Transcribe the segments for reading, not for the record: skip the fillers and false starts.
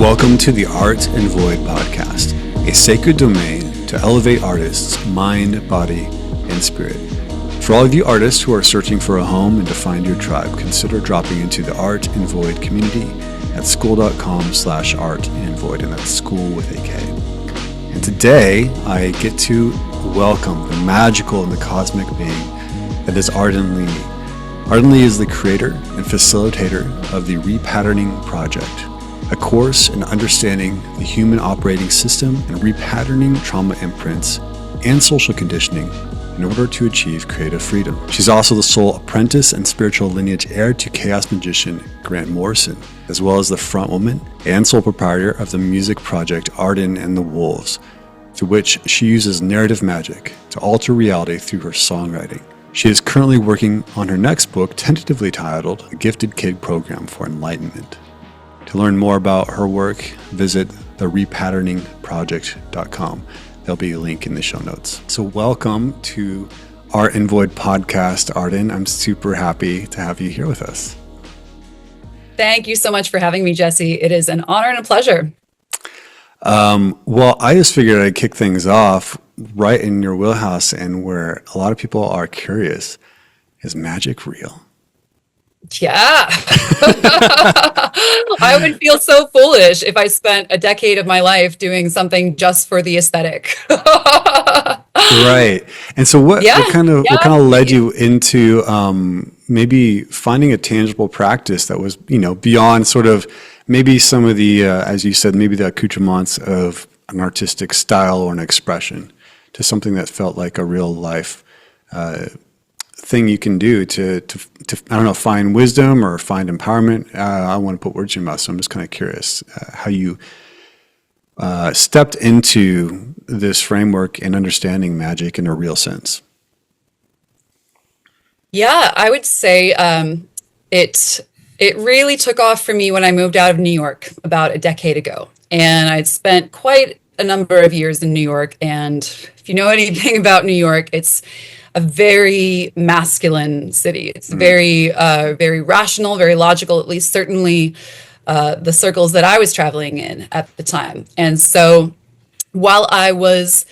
Welcome to the Art and Void podcast, a sacred domain to elevate artists' mind, body, and spirit. For all of you artists who are searching for a home and to find your tribe, consider dropping into the Art and Void community at school.com/artandvoid, and that's school with a K. And today I get to welcome the magical and the cosmic being that is Arden Leigh. Arden Leigh is the creator and facilitator of the Repatterning Project, a course in understanding the human operating system and repatterning trauma imprints and social conditioning in order to achieve creative freedom. She's also the sole apprentice and spiritual lineage heir to chaos magician Grant Morrison, as well as the front woman and sole proprietor of the music project Arden and the Wolves, through which she uses narrative magic to alter reality through her songwriting. She is currently working on her next book, tentatively titled A Gifted Kid Program for Enlightenment. To learn more about her work, visit therepatterningproject.com. There'll be a link in the show notes. So welcome to Art and Void podcast, Arden. I'm super happy to have you here with us. Thank you so much for having me, Jesse. It is an honor and a pleasure. Well, I just figured I'd kick things off right in your wheelhouse and where a lot of people are curious. Is magic real? Yeah. I would feel so foolish if I spent a decade of my life doing something just for the aesthetic. Right. And so what kind of led you into maybe finding a tangible practice that was, beyond sort of maybe some of the, as you said, maybe the accoutrements of an artistic style or an expression to something that felt like a real life thing you can do to I don't know, find wisdom or find empowerment. I want to put words in your mouth, so I'm just kind of curious how you stepped into this framework and understanding magic in a real sense. Yeah, I would say it really took off for me when I moved out of New York about a decade ago. And I'd spent quite a number of years in New York. And if you know anything about New York, it's a very masculine city. It's very, very rational, very logical, at least certainly the circles that I was traveling in at the time. And so while I was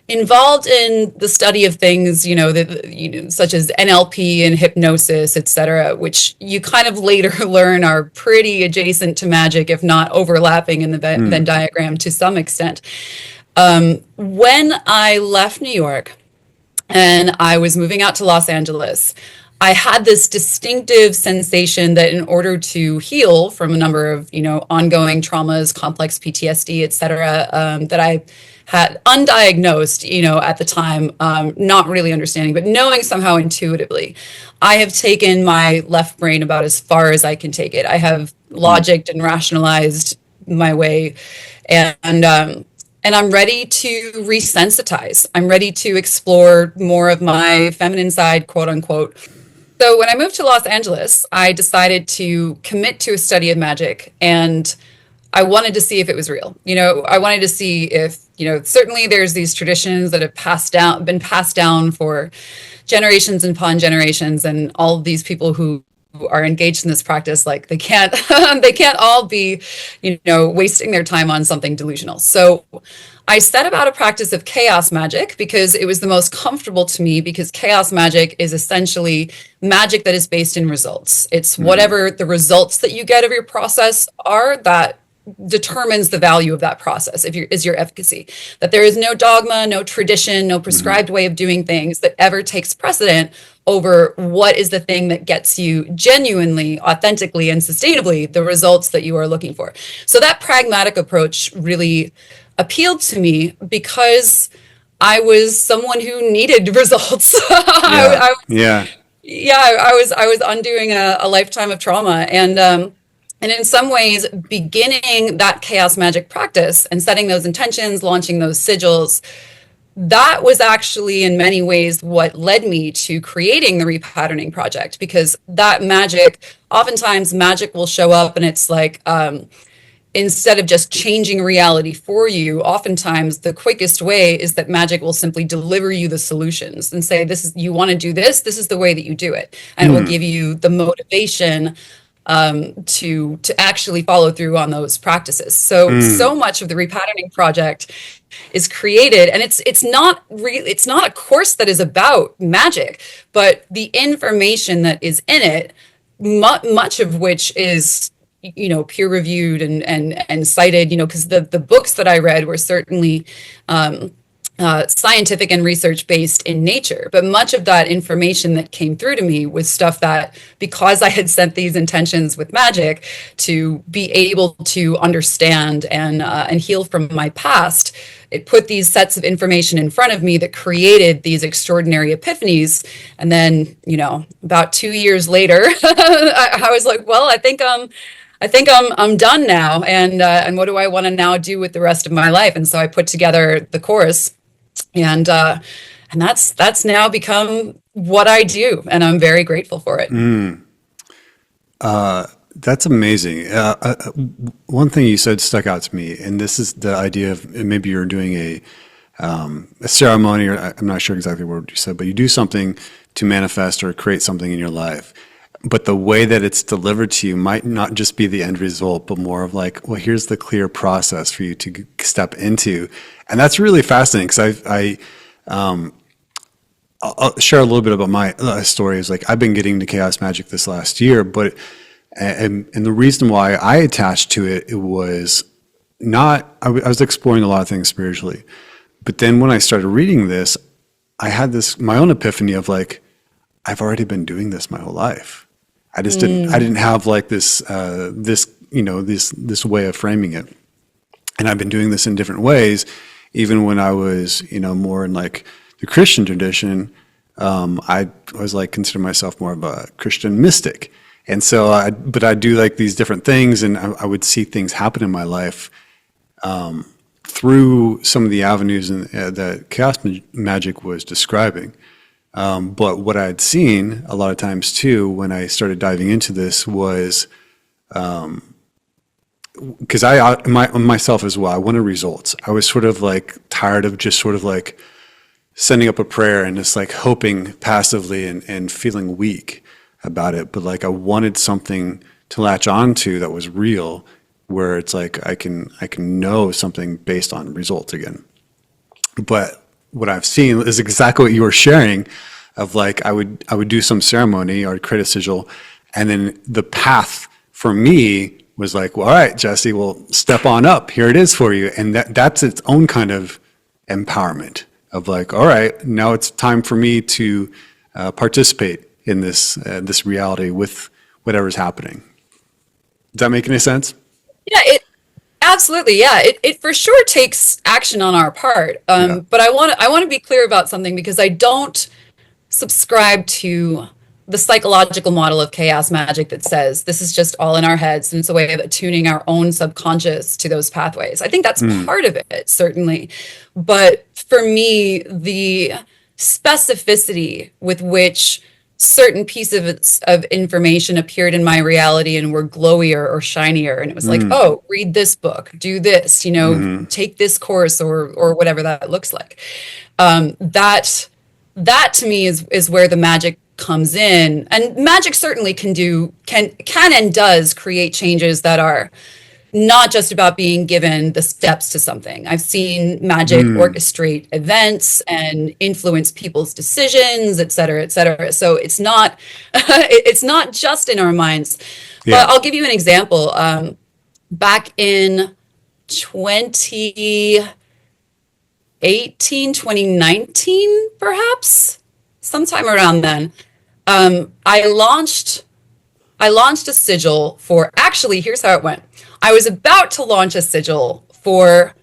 involved in the study of things, such as NLP and hypnosis, et cetera, which you kind of later learn are pretty adjacent to magic, if not overlapping in the Venn diagram to some extent. When I left New York and I was moving out to Los Angeles, I had this distinctive sensation that in order to heal from a number of, ongoing traumas, complex PTSD, et cetera, that I had undiagnosed, at the time, not really understanding, but knowing somehow intuitively, I have taken my left brain about as far as I can take it. I have logicked and rationalized my way, and I'm ready to resensitize. I'm ready to explore more of my feminine side, quote unquote. So when I moved to Los Angeles, I decided to commit to a study of magic, and I wanted to see if it was real. I wanted to see if, certainly there's these traditions that have been passed down for generations and upon generations, and all of these people who are engaged in this practice, like they can't all be, wasting their time on something delusional. So I set about a practice of chaos magic because it was the most comfortable to me, because chaos magic is essentially magic that is based in results. It's whatever the results that you get of your process are that determines the value of that process is your efficacy. That there is no dogma, no tradition, no prescribed way of doing things that ever takes precedent over what is the thing that gets you genuinely, authentically, and sustainably the results that you are looking for. So that pragmatic approach really appealed to me because I was someone who needed results. I was undoing a lifetime of trauma, and in some ways, beginning that chaos magic practice and setting those intentions, launching those sigils, that was actually in many ways what led me to creating the Repatterning Project, because that magic, oftentimes magic will show up and it's like, instead of just changing reality for you, oftentimes the quickest way is that magic will simply deliver you the solutions and say, you want to do this is the way that you do it. And it will give you the motivation to actually follow through on those practices. So much of the Repatterning Project is created, and it's not a course that is about magic, but the information that is in it, much of which is peer reviewed and cited, because the books that I read were certainly scientific and research based in nature. But much of that information that came through to me was stuff that, because I had set these intentions with Magick to be able to understand and heal from my past, it put these sets of information in front of me that created these extraordinary epiphanies. And then, about 2 years later, I was like, well, I think I'm done now, and what do I want to now do with the rest of my life? And so I put together the course, and that's now become what I do, and I'm very grateful for it. That's amazing. One thing you said stuck out to me, and this is the idea of maybe you're doing a ceremony, or I'm not sure exactly what you said, but you do something to manifest or create something in your life. But the way that it's delivered to you might not just be the end result, but more of like, well, here's the clear process for you to step into. And that's really fascinating, because I'll share a little bit about my story. Is like, I've been getting into chaos magic this last year, but and the reason why I attached to it, it was not, I was exploring a lot of things spiritually. But then when I started reading this, I had my own epiphany of like, I've already been doing this my whole life. I didn't have like this way of framing it. And I've been doing this in different ways, even when I was, more in like the Christian tradition. I was like, consider myself more of a Christian mystic. And so I do like these different things, and I would see things happen in my life, through some of the avenues that chaos magic was describing. But what I'd seen a lot of times too, when I started diving into this, was because myself as well, I wanted results. I was sort of like tired of just sort of like sending up a prayer and just like hoping passively and feeling weak about it. But like I wanted something to latch on to that was real, where it's like I can know something based on results again. But what I've seen is exactly what you were sharing, of like I would do some ceremony or create a sigil, and then the path for me was like, well, all right, Jesse, well, step on up. Here it is for you. And that's its own kind of empowerment of like, all right, now it's time for me to participate in this reality with whatever's happening. Does that make any sense? Yeah, absolutely. Yeah, it for sure takes action on our part. Yeah. But I want to be clear about something, because I don't subscribe to the psychological model of chaos magic that says this is just all in our heads and it's a way of attuning our own subconscious to those pathways. I think that's part of it, certainly. But for me, the specificity with which certain pieces of information appeared in my reality and were glowier or shinier, and it was like, oh, read this book, do this, take this course, or whatever that looks like. That to me is where the magic comes in. And magic certainly can and does create changes that are not just about being given the steps to something. I've seen magic orchestrate events and influence people's decisions, et cetera, et cetera. So it's not it's not just in our minds. Yeah. But I'll give you an example. Back in 2019, perhaps, sometime around then, I launched a sigil for, actually, here's how it went. I was about to launch a sigil for,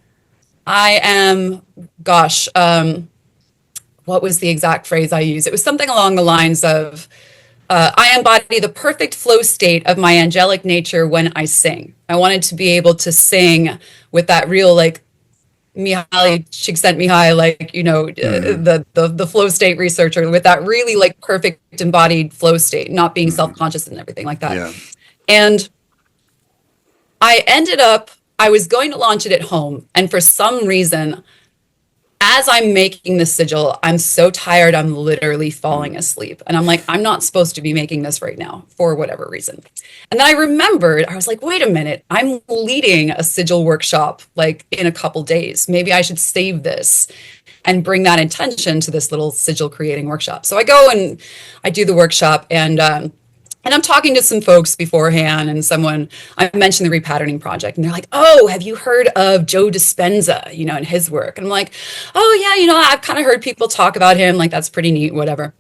what was the exact phrase I used? It was something along the lines of, I embody the perfect flow state of my angelic nature when I sing. I wanted to be able to sing with that real, like, Mihaly Csikszentmihalyi, like, the flow state researcher, with that really like perfect embodied flow state, not being self-conscious and everything like that. Yeah. And I was going to launch it at home, and for some reason as I'm making the sigil, I'm so tired, I'm literally falling asleep. And I'm like, I'm not supposed to be making this right now for whatever reason. And then I remembered, I was like, wait a minute, I'm leading a sigil workshop like in a couple days. Maybe I should save this and bring that intention to this little sigil creating workshop. So I go and I do the workshop, and I'm talking to some folks beforehand, and I mentioned the Repatterning Project, and they're like, oh, have you heard of Joe Dispenza, and his work? And I'm like, oh yeah, I've kind of heard people talk about him, like that's pretty neat, whatever.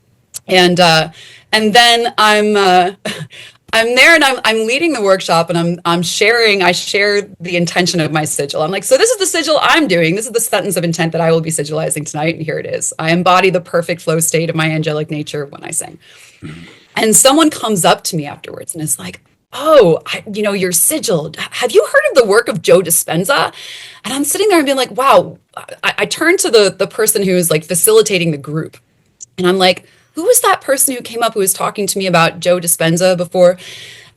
And then I'm there, and I'm leading the workshop, and I share the intention of my sigil. I'm like, so this is the sigil I'm doing. This is the sentence of intent that I will be sigilizing tonight, and here it is. I embody the perfect flow state of my angelic nature when I sing. And someone comes up to me afterwards and is like, oh, you're sigiled. Have you heard of the work of Joe Dispenza? And I'm sitting there and being like, wow. I turn to the person who is like facilitating the group. And I'm like, who was that person who came up who was talking to me about Joe Dispenza before?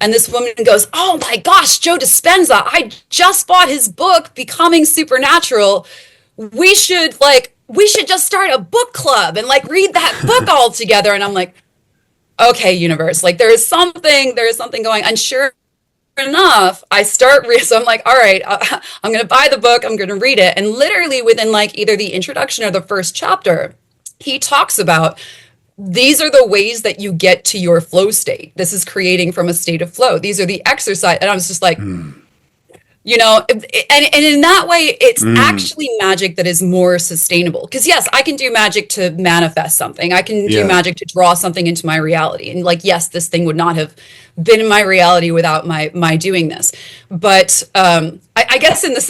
And this woman goes, oh my gosh, Joe Dispenza. I just bought his book, Becoming Supernatural. We should just start a book club and like read that book all together. And I'm like, okay, universe, like there is something going. And sure enough, so I'm like, all right, I'm going to buy the book. I'm going to read it. And literally within like either the introduction or the first chapter, he talks about these are the ways that you get to your flow state. This is creating from a state of flow. These are the exercise. And I was just like, and in that way, it's actually magic that is more sustainable. Because yes, I can do magic to manifest something. I can do magic to draw something into my reality. And like, yes, this thing would not have been in my reality without my doing this. But I guess in the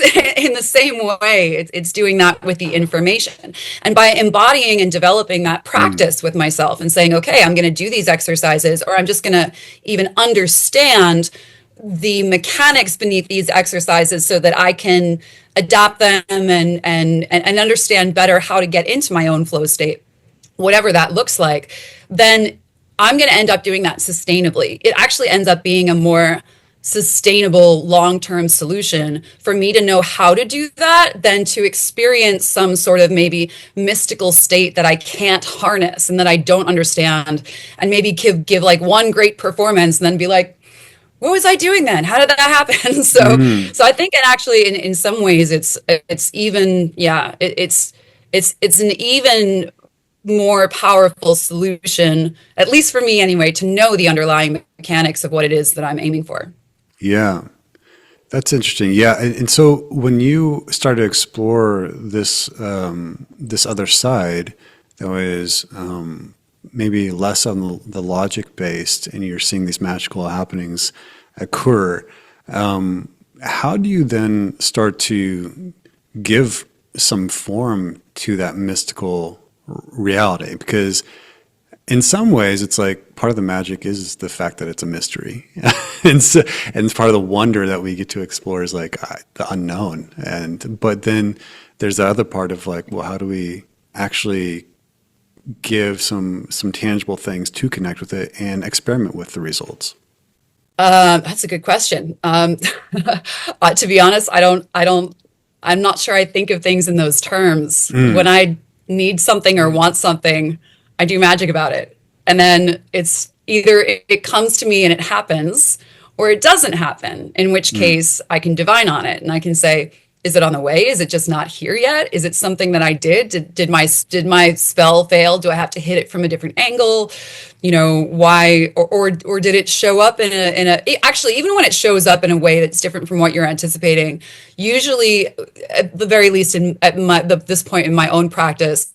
same way, it's doing that with the information. And by embodying and developing that practice with myself and saying, okay, I'm going to do these exercises, or I'm just going to even understand the mechanics beneath these exercises so that I can adapt them and understand better how to get into my own flow state, whatever that looks like, then I'm going to end up doing that sustainably. It actually ends up being a more sustainable long-term solution for me to know how to do that than to experience some sort of maybe mystical state that I can't harness and that I don't understand, and maybe give like one great performance and then be like, what was I doing then? How did that happen? So I think it actually, in some ways, it's even, it's an even more powerful solution, at least for me anyway, to know the underlying mechanics of what it is that I'm aiming for. Yeah, that's interesting. Yeah, and so when you start to explore this this other side, that was maybe less on the logic based, and you're seeing these magical happenings occur, how do you then start to give some form to that mystical reality? Because in some ways it's like part of the magic is the fact that it's a mystery. and part of the wonder that we get to explore is like the unknown. But then there's the other part of like, well, how do we actually give some tangible things to connect with it and experiment with the results? That's a good question. To be honest, I'm not sure I think of things in those terms. When I need something or want something, I do magic about it. And then it's either it comes to me and it happens, or it doesn't happen, in which case I can divine on it and I can say, is it on the way? Is it just not here yet? Is it something that I did? Did my spell fail? Do I have to hit it from a different angle? Why? Or did it show up in a actually, even when it shows up in a way that's different from what you're anticipating, usually at the very least this point in my own practice,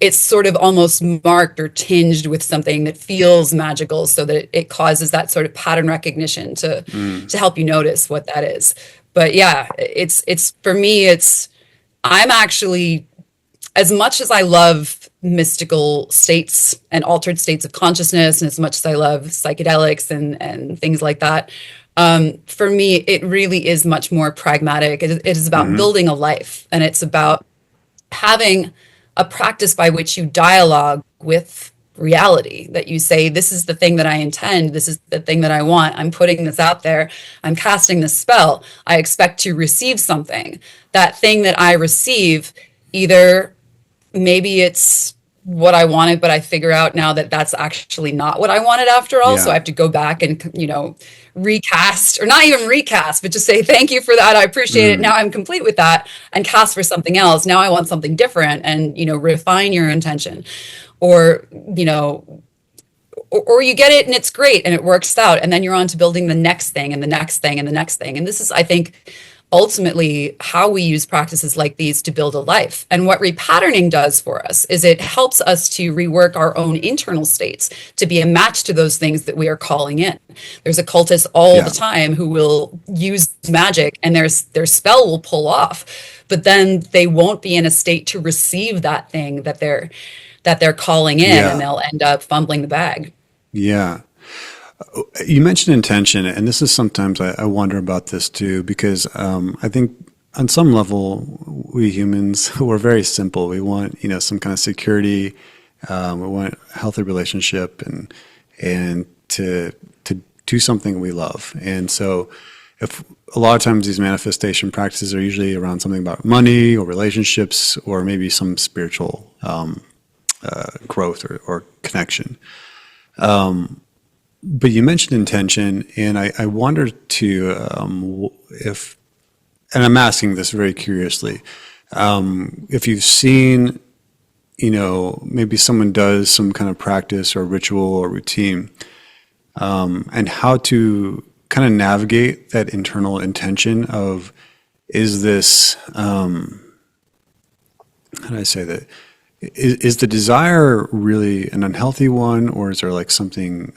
it's sort of almost marked or tinged with something that feels magical, so that it causes that sort of pattern recognition to help you notice what that is. But yeah, it's for me, I'm actually, as much as I love mystical states and altered states of consciousness, and as much as I love psychedelics and things like that, for me, it really is much more pragmatic. It is about building a life, and it's about having a practice by which you dialogue with reality, that you say, this is the thing that I intend, this is the thing that I want, I'm putting this out there, I'm casting this spell, I expect to receive something. That thing that I receive either maybe it's what I wanted, but I figure out now that that's actually not what I wanted after all. So I Yeah. have to go back and, recast, or not even recast, but just say, thank you for that. I appreciate it. Mm. Now I'm complete with that, and cast for something else. Now I want something different, and, refine your intention, or, or you get it and it's great and it works out. And then you're on to building the next thing and the next thing and the next thing. And this is, I think, ultimately how we use practices like these to build a life. And what repatterning does for us is it helps us to rework our own internal states to be a match to those things that we are calling in. There's occultists all the Yeah. time who will use magic, and their spell will pull off, but then they won't be in a state to receive that thing that they're calling in, and Yeah. they'll end up fumbling the bag. Yeah. You mentioned intention, and this is sometimes I wonder about this too, because I think on some level, we humans, we're very simple. We want, some kind of security. We want a healthy relationship and to do something we love. And so if a lot of times these manifestation practices are usually around something about money or relationships or maybe some spiritual growth or connection. But you mentioned intention, and I wonder too if, and I'm asking this very curiously, if you've seen, maybe someone does some kind of practice or ritual or routine, and how to kind of navigate that internal intention of, is this, how do I say that? Is the desire really an unhealthy one, or is there like something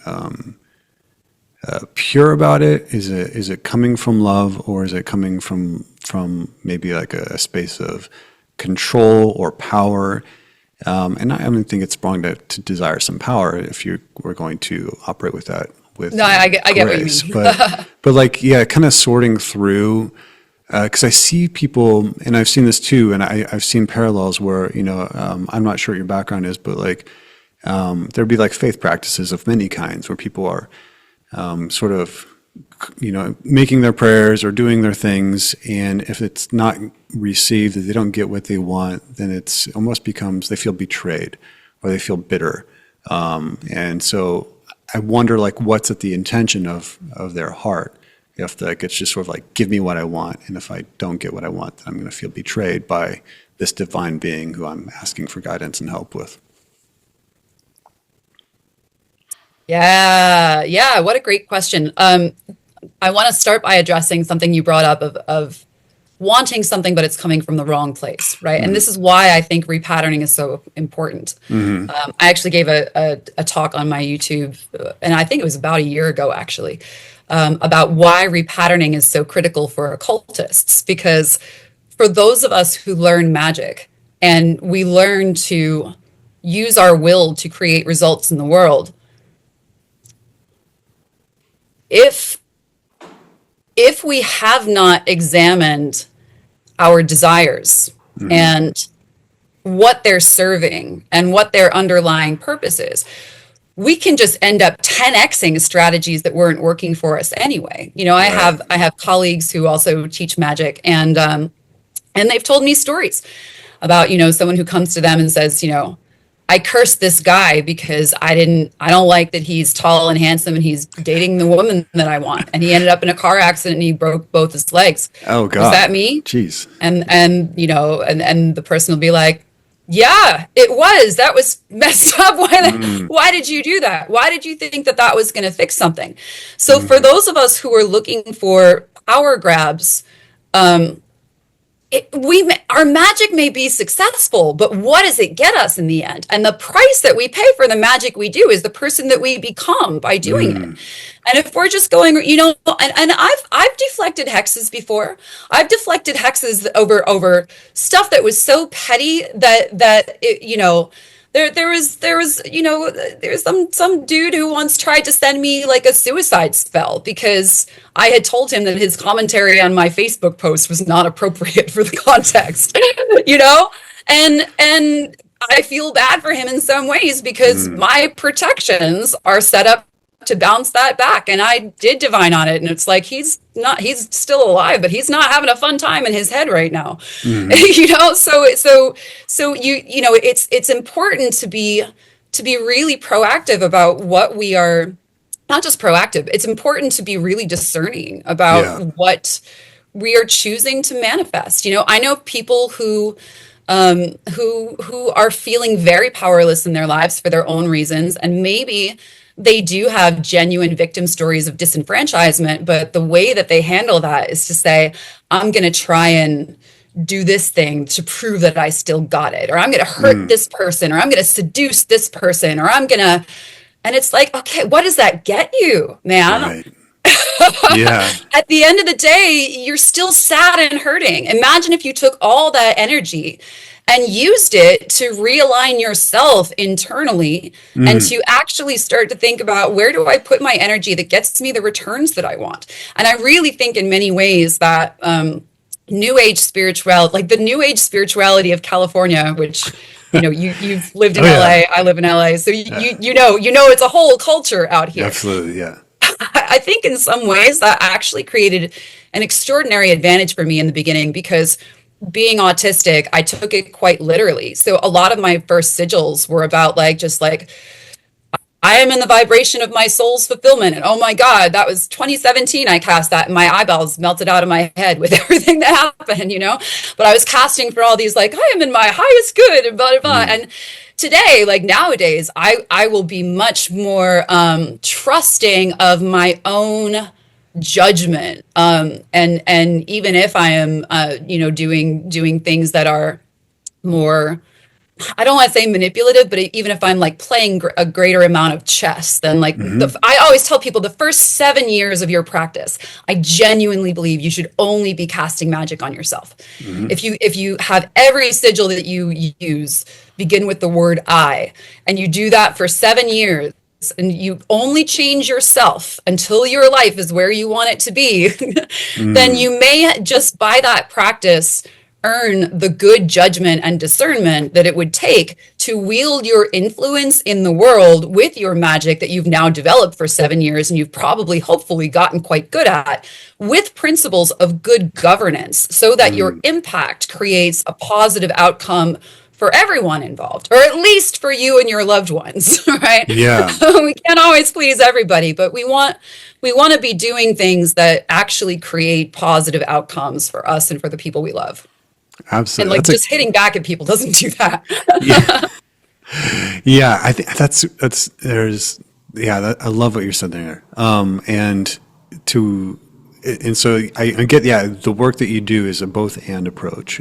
pure about it? Is it coming from love, or is it coming from maybe like a space of control or power? And I don't think it's wrong to desire some power if you were going to operate with that with No, I get what you grace. mean. But like, yeah, kind of sorting through. Because I see people, and I've seen this too, and I've seen parallels where, I'm not sure what your background is, but like there'd be like faith practices of many kinds where people are sort of, making their prayers or doing their things, and if it's not received, if they don't get what they want, then it's almost becomes they feel betrayed or they feel bitter, and so I wonder like what's at the intention of their heart. If like it's just sort of like, give me what I want, and if I don't get what I want, then I'm going to feel betrayed by this divine being who I'm asking for guidance and help with. Yeah, yeah. What a great question. I want to start by addressing something you brought up of wanting something, but it's coming from the wrong place, right? And this is why I think repatterning is so important. I actually gave a talk on my YouTube, and I think it was about a year ago, actually, about why repatterning is so critical for occultists. Because for those of us who learn magic and we learn to use our will to create results in the world, if we have not examined our desires and what they're serving and what their underlying purpose is, we can just end up 10xing strategies that weren't working for us anyway. Right. I have colleagues who also teach magic, and they've told me stories about, someone who comes to them and says, I cursed this guy because I don't like that he's tall and handsome and he's dating the woman that I want. And he ended up in a car accident and he broke both his legs. Oh Was God. that me? Jeez. And the person will be like, yeah, it was. That was messed up. Why did you do that? Why did you think that was going to fix something? So for those of us who are looking for power grabs, our magic may be successful, but what does it get us in the end? And the price that we pay for the magic we do is the person that we become by doing it. And if we're just going, and I've deflected hexes before. I've deflected hexes over stuff that was so petty that it. There's some dude who once tried to send me like a suicide spell because I had told him that his commentary on my Facebook post was not appropriate for the context, and I feel bad for him in some ways because my protections are set up to bounce that back. And I did divine on it. And it's like, he's still alive, but he's not having a fun time in his head right now. You know, it's important to be really proactive about what we are, not just proactive. It's important to be really discerning about what we are choosing to manifest. You know, I know people who are feeling very powerless in their lives for their own reasons, and maybe they do have genuine victim stories of disenfranchisement, but the way that they handle that is to say, I'm going to try and do this thing to prove that I still got it, or I'm going to hurt this person, or I'm going to seduce this person, or I'm going to, and it's like, okay, what does that get you, man? Right. Yeah. At the end of the day, you're still sad and hurting. Imagine if you took all that energy and used it to realign yourself internally and to actually start to think about, where do I put my energy that gets me the returns that I want? And I really think in many ways that New Age spirituality, like the New Age spirituality of California, which, you know, you've lived in LA, I live in LA. So you know, it's a whole culture out here. Absolutely. Yeah. I think in some ways that actually created an extraordinary advantage for me in the beginning, because being autistic, I took it quite literally. So a lot of my first sigils were about just like, I am in the vibration of my soul's fulfillment. And oh my God, that was 2017. I cast that and my eyeballs melted out of my head with everything that happened, you know, but I was casting for all these, like, I am in my highest good and blah, blah, blah. And today, like nowadays, I will be much more trusting of my own judgment. And even if I am, doing things that are more, I don't want to say manipulative, but even if I'm like playing a greater amount of chess, then I always tell people the first 7 years of your practice, I genuinely believe you should only be casting magic on yourself. If you have every sigil that you use begin with the word I, and you do that for 7 years, and you only change yourself until your life is where you want it to be, then you may just by that practice earn the good judgment and discernment that it would take to wield your influence in the world with your magic that you've now developed for 7 years and you've probably hopefully gotten quite good at, with principles of good governance, so that your impact creates a positive outcome for everyone involved, or at least for you and your loved ones, right? Yeah. We can't always please everybody, but we want to be doing things that actually create positive outcomes for us and for the people we love. Absolutely. And just hitting back at people doesn't do that. Yeah. I think I love what you said there. And so I get, the work that you do is a both and approach.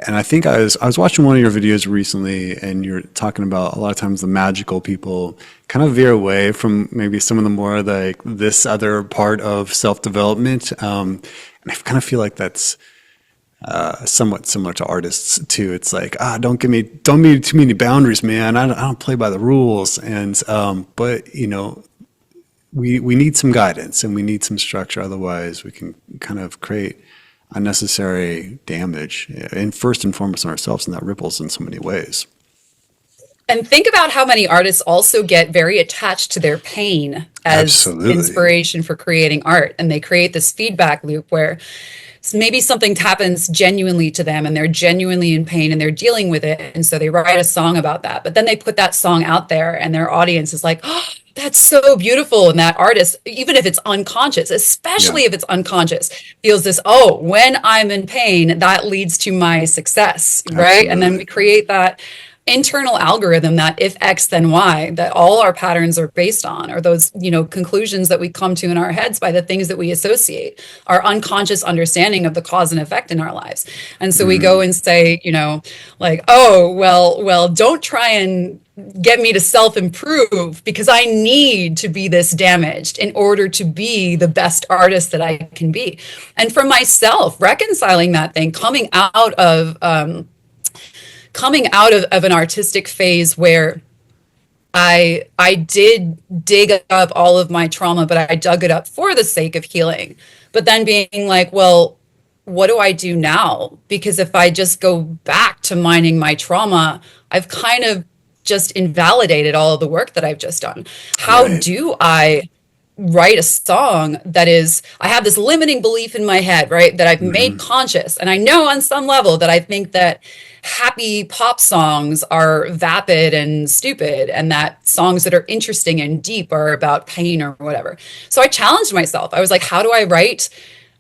And I think I was watching one of your videos recently, and you're talking about a lot of times the magical people kind of veer away from maybe some of the more like this other part of self-development. And I kind of feel like that's somewhat similar to artists too. It's like, don't give me too many boundaries, man. I don't play by the rules. And but you know, we need some guidance and we need some structure. Otherwise, we can kind of create unnecessary damage, and first and foremost on ourselves, and that ripples in so many ways. And think about how many artists also get very attached to their pain as inspiration for creating art. And they create this feedback loop where maybe something happens genuinely to them and they're genuinely in pain and they're dealing with it. And so they write a song about that. But then they put that song out there and their audience is like, oh, that's so beautiful. And that artist, even if it's unconscious, especially if it's unconscious, feels this, oh, when I'm in pain, that leads to my success, right? Absolutely. And then we create that internal algorithm that if X, then Y, that all our patterns are based on, or those, conclusions that we come to in our heads by the things that we associate, our unconscious understanding of the cause and effect in our lives. And so we go and say, like, oh, well, don't try and get me to self-improve because I need to be this damaged in order to be the best artist that I can be. And for myself, reconciling that thing, coming out of an artistic phase where I did dig up all of my trauma, but I dug it up for the sake of healing. But then being like, well, what do I do now? Because if I just go back to mining my trauma, I've kind of just invalidated all of the work that I've just done. How Right. do I write a song that is, I have this limiting belief in my head, right, that I've made Hmm. conscious, and I know on some level that I think that happy pop songs are vapid and stupid, and that songs that are interesting and deep are about pain or whatever. So I challenged myself. I was like, how do I write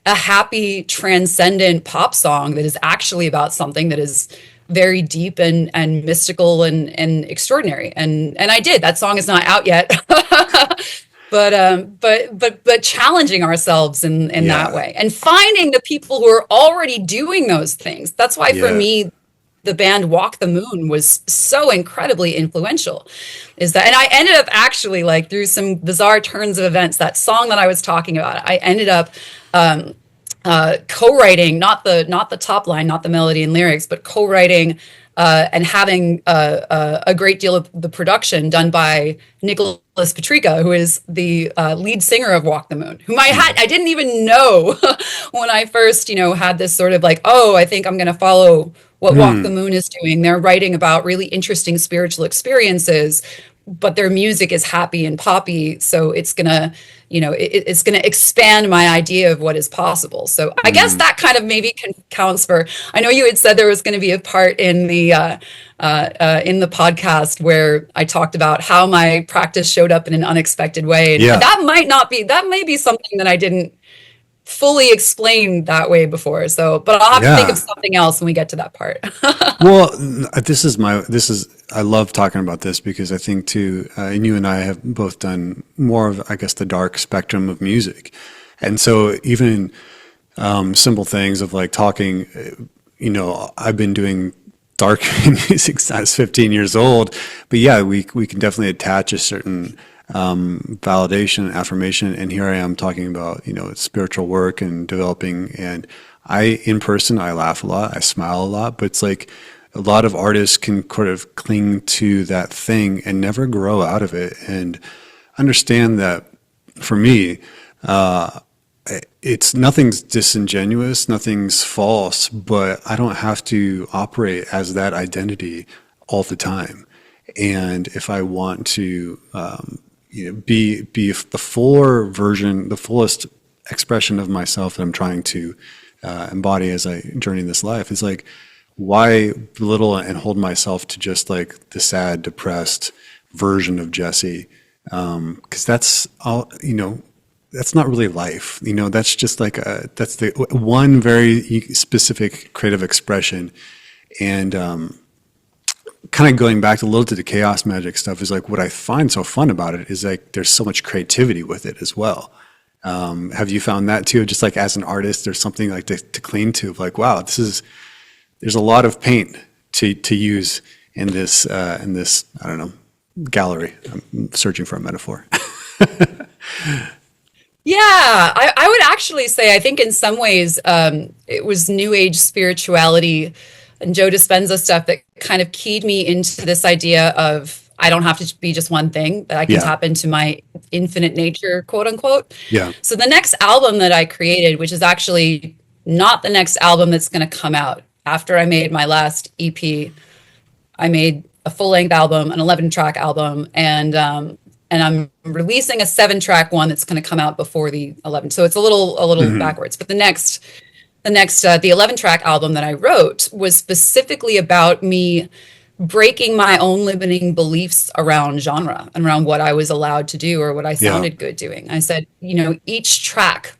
a happy transcendent pop song that is actually about something that is very deep and mystical and extraordinary? And I did. That song is not out yet. But challenging ourselves in that Yeah. way, and finding the people who are already doing those things. That's why for Yeah. me the band Walk the Moon was so incredibly influential. Is that, and I ended up actually, like, through some bizarre turns of events, that song that I was talking about, I ended up co-writing, not the top line, not the melody and lyrics, but co-writing and having a great deal of the production done by Nicholas Patrica, who is the lead singer of Walk the Moon, whom I didn't even know when I first, had this sort of like, oh, I think I'm going to follow what Walk the Hmm. Moon is doing. They're writing about really interesting spiritual experiences, but their music is happy and poppy, so it's gonna, it's gonna expand my idea of what is possible. So I guess Hmm. that kind of maybe counts for. I know you had said there was going to be a part in the podcast where I talked about how my practice showed up in an unexpected way, and Yeah. that may be something that I didn't fully explain that way before. So, but I'll have to think of Yeah. something else when we get to that part. Well, I love talking about this because I think too, and you and I have both done more of, I guess, the dark spectrum of music. And so even simple things of like talking, I've been doing dark music since I was 15 years old, but yeah, we can definitely attach a certain validation, affirmation, and here I am talking about spiritual work and developing. And in person, I laugh a lot, I smile a lot, but it's like a lot of artists can sort of cling to that thing and never grow out of it. And understand that for me, it's nothing's disingenuous, nothing's false, but I don't have to operate as that identity all the time. And if I want to, be the fuller version, the fullest expression of myself that I'm trying to embody as I journey this life, it's like, why belittle and hold myself to just like the sad, depressed version of Jesse? Because that's all, that's not really life. That's just like that's the one very specific creative expression. And kind of going back a little to the chaos magic stuff is like what I find so fun about it is like there's so much creativity with it as well. Have you found that too? Just like as an artist, there's something like to cling to, like, wow, there's a lot of paint to use in this I don't know, gallery. I'm searching for a metaphor. Yeah, I would actually say I think in some ways it was New Age spirituality and Joe Dispenza stuff that kind of keyed me into this idea of I don't have to be just one thing, that I can Yeah, tap into my infinite nature, quote unquote. yeah. So the next album that I created, which is actually not the next album that's going to come out after I made my last EP, I made a full length album, an 11-track album, and I'm releasing a 7-track one that's going to come out before the 11. So it's a little Hmm. backwards. But the 11-track album that I wrote was specifically about me breaking my own limiting beliefs around genre and around what I was allowed to do or what I Yeah. sounded good doing. I said, each track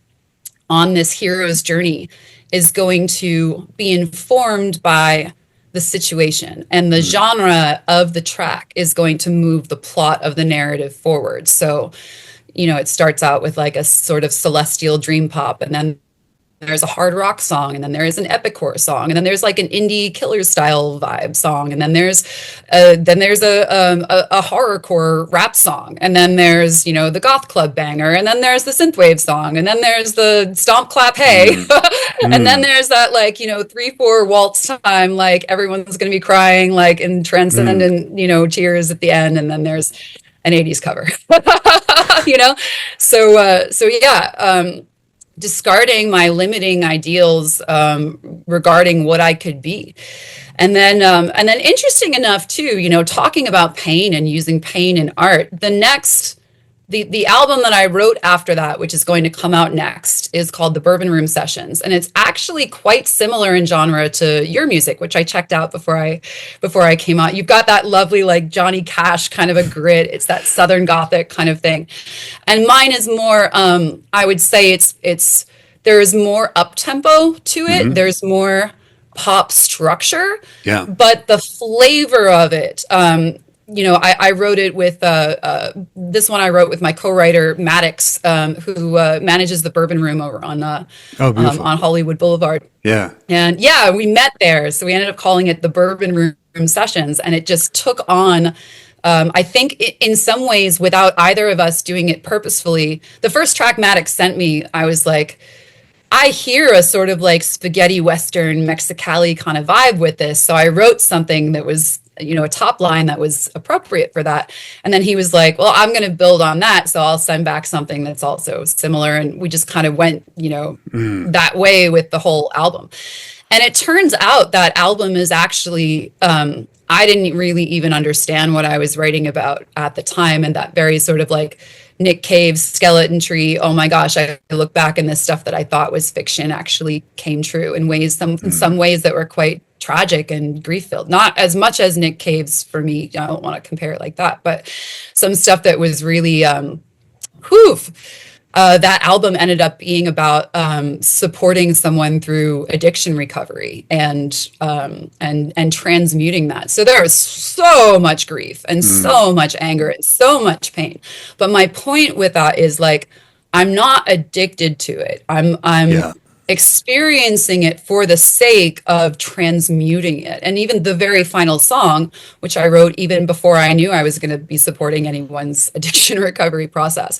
on this hero's journey is going to be informed by the situation, and the Mm. genre of the track is going to move the plot of the narrative forward. So, it starts out with like a sort of celestial dream pop, and then there's a hard rock song, and then there is an epiccore song, and then there's like an indie killer style vibe song, and then there's a horrorcore rap song, and then there's the goth club banger, and then there's the synthwave song, and then there's the stomp clap hey, Mm. and then Mm. there's that like 3/4 waltz time, like everyone's gonna be crying like in Mm. transcendent tears at the end, and then there's an 80s cover, you know so yeah. discarding my limiting ideals regarding what I could be. And then interesting enough too, talking about pain and using pain in art, the album that I wrote after that, which is going to come out next, is called The Bourbon Room Sessions, and it's actually quite similar in genre to your music, which I checked out before I came out. You've got that lovely like Johnny Cash kind of a grit. It's that Southern Gothic kind of thing, and mine is more. I would say it's there is more up tempo to it. There's more pop structure, Yeah. but the flavor of it. I wrote it with this one. I wrote with my co-writer Maddox, who manages the Bourbon Room over on Hollywood Boulevard. Yeah. And yeah, we met there, so we ended up calling it the Bourbon Room Sessions, and it just took on. I think in some ways, without either of us doing it purposefully, the first track Maddox sent me, I was like, I hear a sort of like spaghetti Western Mexicali kind of vibe with this. So I wrote something that was, a top line that was appropriate for that. And then he was like, well, I'm going to build on that. So I'll send back something that's also similar. And we just kind of went, that way with the whole album. And it turns out that album is actually, I didn't really even understand what I was writing about at the time. And that very sort of like Nick Cave's skeleton tree, oh my gosh, I look back and this stuff that I thought was fiction actually came true in some ways that were quite tragic and grief-filled. Not as much as Nick Cave's for me. I don't want to compare it like that, but some stuff that was really, that album ended up being about supporting someone through addiction recovery and transmuting that. So there was so much grief and so much anger and so much pain. But my point with that is like, I'm not addicted to it. I'm experiencing it for the sake of transmuting it. And even the very final song, which I wrote even before I knew I was going to be supporting anyone's addiction recovery process,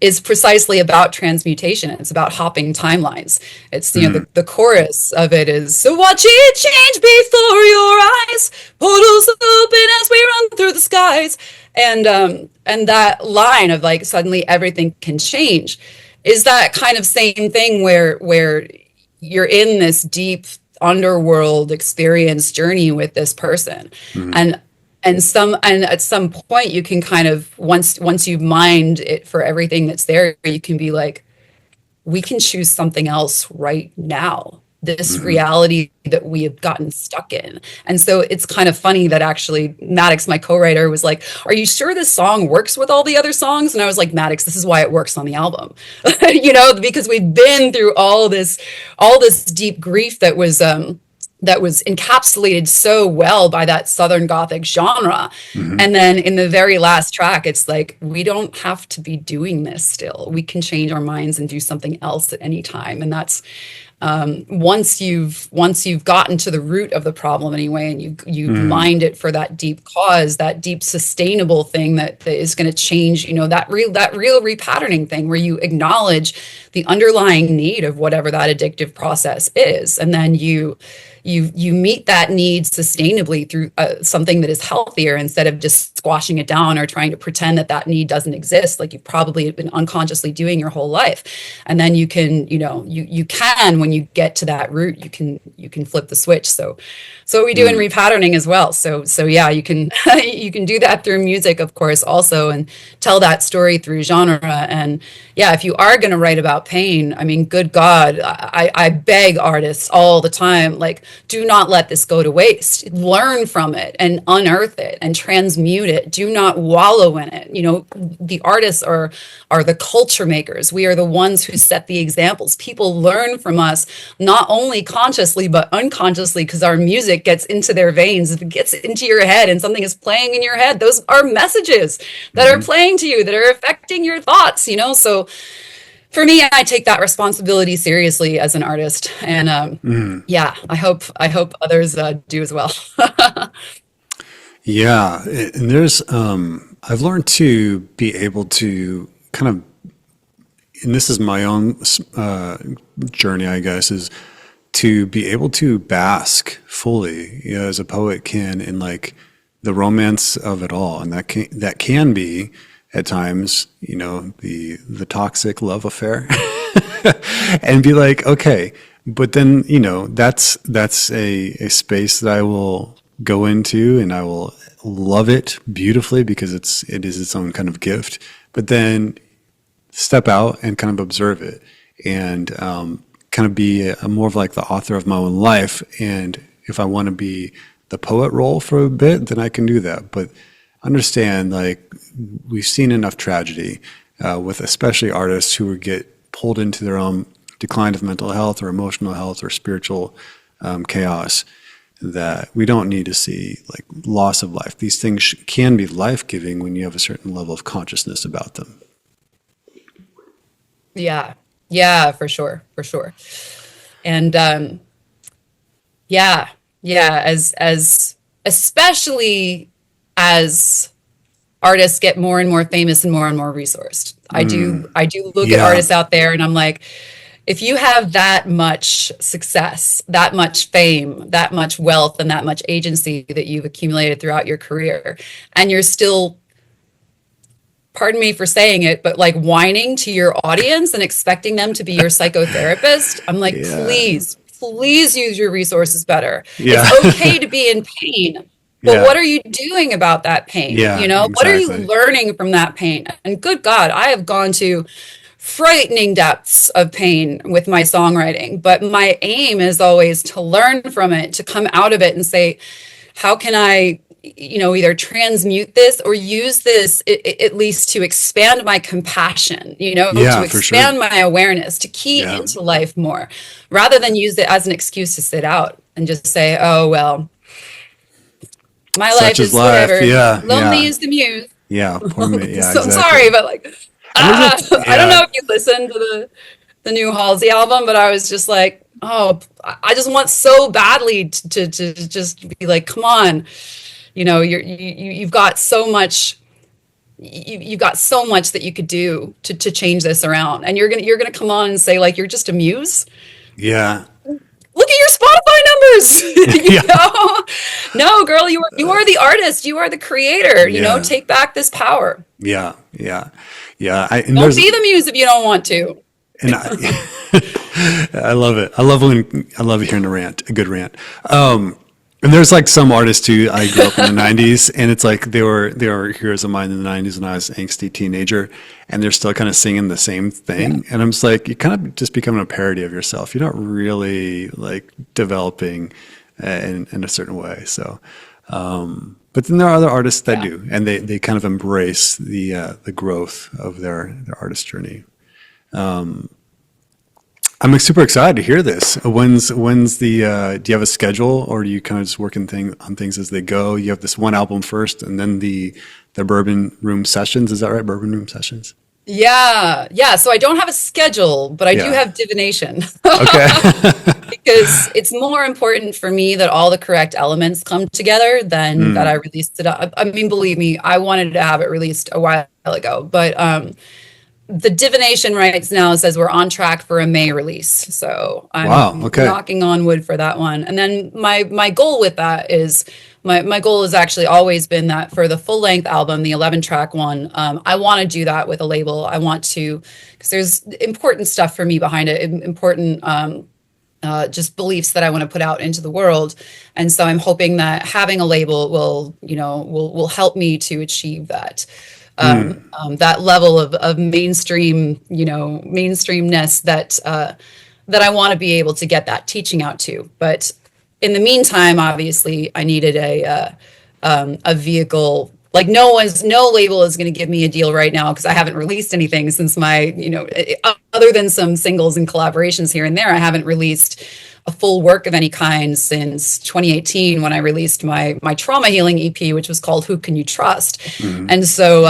is precisely about transmutation. It's about hopping timelines. It's, the chorus of it is, so watch it change before your eyes, portals open as we run through the skies. And that line of like, suddenly everything can change, is that kind of same thing where you're in this deep underworld experience journey with this person. And at some point you can kind of, once you've mined it for everything that's there, you can be like, we can choose something else right now. This reality that we have gotten stuck in. And so it's kind of funny that actually Maddox, my co-writer, was like, are you sure this song works with all the other songs? And I was like, Maddox, this is why it works on the album. Because we've been through all this deep grief that was encapsulated so well by that Southern Gothic genre. And then in the very last track, it's like, we don't have to be doing this still. We can change our minds and do something else at any time. And that's, once you've gotten to the root of the problem anyway, and you mined it for that deep cause, that deep sustainable thing that is going to change, that real repatterning thing where you acknowledge the underlying need of whatever that addictive process is, and then you meet that need sustainably through something that is healthier, instead of just squashing it down or trying to pretend that need doesn't exist, like you've probably been unconsciously doing your whole life. And then you can, you can, when you get to that root, you can flip the switch. So what we do in repatterning as well. So yeah, you can you can do that through music, of course, also, and tell that story through genre. And yeah, if you are going to write about pain, I mean, good God, I beg artists all the time, like, do not let this go to waste. Learn from it and unearth it and transmute it. Do not wallow in it. The artists are the culture makers. We are the ones who set the examples. People learn from us, not only consciously, but unconsciously, because our music gets into their veins. If it gets into your head and something is playing in your head, those are messages that are playing to you, that are affecting your thoughts, So for me, I take that responsibility seriously as an artist, and I hope others do as well. Yeah, and there's I've learned to be able to kind of, and this is my own journey, I guess, is to be able to bask fully, as a poet can, in like the romance of it all, and that can be at times, the toxic love affair. and be like, okay, but then, that's a space that I will go into, and I will love it beautifully because it is its own kind of gift. But then step out and kind of observe it, and kind of be more of like the author of my own life. And if I want to be the poet role for a bit, then I can do that. But understand, like, we've seen enough tragedy with especially artists who get pulled into their own decline of mental health or emotional health or spiritual chaos, that we don't need to see like loss of life. These things can be life-giving when you have a certain level of consciousness about them. Yeah. Yeah, for sure. For sure. And yeah, yeah, as especially as artists get more and more famous and more resourced. I do look at Yeah, artists out there and I'm like, if you have that much success, that much fame, that much wealth, and that much agency that you've accumulated throughout your career, and you're still, pardon me for saying it, but like whining to your audience and expecting them to be your psychotherapist, I'm like, yeah, please use your resources better. yeah, It's okay to be in pain, but yeah, what are you doing about that pain? yeah, What are you exactly. learning from that pain? And good God, I have gone to frightening depths of pain with my songwriting, but my aim is always to learn from it, to come out of it and say, how can I, either transmute this or use this at least to expand my compassion, to Yeah, for sure. expand my awareness, to key Yeah, into life more, rather than use it as an excuse to sit out and just say, oh, well, my such life is is life. whatever. Yeah, Lonely yeah, is the muse. yeah. Poor me. Yeah, So I'm exactly. sorry, but like, And there's a I don't yeah, know if you listened to the new Halsey album, but I was just like, oh, I just want so badly to just be like, come on, you've got so much. You've got so much that you could do to change this around, and you're gonna come on and say like you're just a muse. yeah, Look at your Spotify numbers. yeah, No, girl, you are the artist. You are the creator. yeah, Take back this power. yeah, yeah, yeah. And Don't there's be the muse if you don't want to. and I love it. I love hearing a rant, a good rant. And there's like some artists too. I grew up in the '90s, and it's like they were heroes of mine in the '90s when I was an angsty teenager, and they're still kind of singing the same Yeah. thing. And I'm just like, you're kind of just becoming a parody of yourself. You're not really like developing in a certain way. So, but then there are other artists that Yeah. do, and they kind of embrace the growth of their artist journey. I'm like, super excited to hear this. When's the do you have a schedule, or do you kind of just working on things as they go? You have this one album first, and then the Bourbon Room Sessions. Is that right? Bourbon Room Sessions. Yeah. Yeah. So I don't have a schedule, but I do Yeah. have divination Okay. because it's more important for me that all the correct elements come together than that I Mm, released it. I mean, believe me, I wanted to have it released a while ago, but the divination right now says we're on track for a May release. So wow. I'm Okay. knocking on wood for that one. And then my goal with that is my goal has actually always been that for the full length album, the 11 track one, I want to do that with a label. I want to, because there's important stuff for me behind it, important just beliefs that I want to put out into the world. And so I'm hoping that having a label will help me to achieve that. Mm, That level of mainstream, mainstreamness that I want to be able to get that teaching out to. But in the meantime, obviously, I needed a vehicle. Like no label is going to give me a deal right now because I haven't released anything since other than some singles and collaborations here and there, I haven't released a full work of any kind since 2018 when I released my trauma healing EP, which was called Who Can You Trust? mm, And so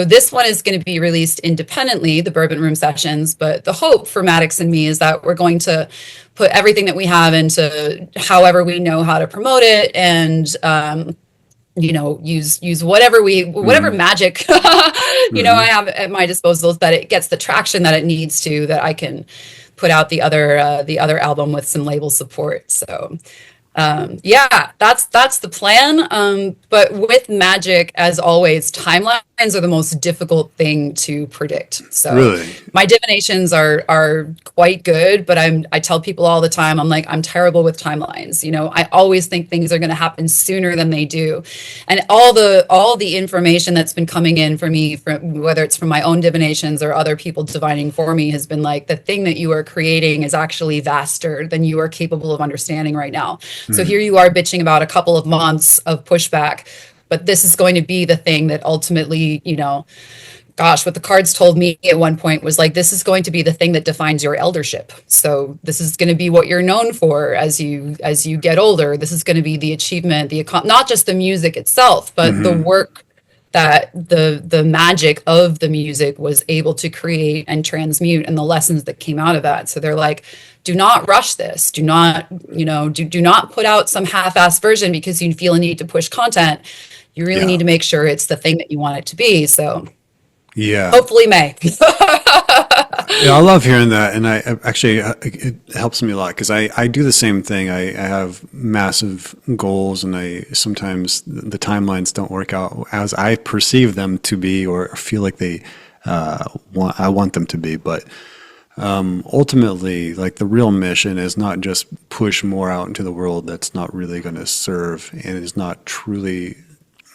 this one is going to be released independently, the Bourbon Room Sessions. But the hope for Maddox and me is that we're going to put everything that we have into however we know how to promote it, and use whatever mm, magic I mm. have at my disposal, that it gets the traction that it needs to, that I can put out the other album with some label support. So yeah, that's the plan. But with Magic, as always, timeline are the most difficult thing to predict. So Really? my divinations are quite good, but I tell people all the time, I'm like, I'm terrible with timelines. You know, I always think things are going to happen sooner than they do. And all the information that's been coming in for me, from whether it's from my own divinations or other people divining for me, has been like, the thing that you are creating is actually vaster than you are capable of understanding right now. So Mm. here you are bitching about a couple of months of pushback, but this is going to be the thing that ultimately, you know, gosh, what the cards told me at one point was like, this is going to be the thing that defines your eldership. So this is going to be what you're known for as you get older. This is going to be the achievement, not just the music itself, but the Hmm. work that the magic of the music was able to create and transmute, and the lessons that came out of that. So they're like, do not rush this. Do not, do not put out some half-assed version because you feel a need to push content. You really Yeah. need to make sure it's the thing that you want it to be. So Yeah. hopefully May. Yeah, I love hearing that, and actually it helps me a lot because I do the same thing. I have massive goals, and I sometimes the timelines don't work out as I perceive them to be or feel like I want them to be. But ultimately, like the real mission is not just push more out into the world that's not really going to serve and is not truly.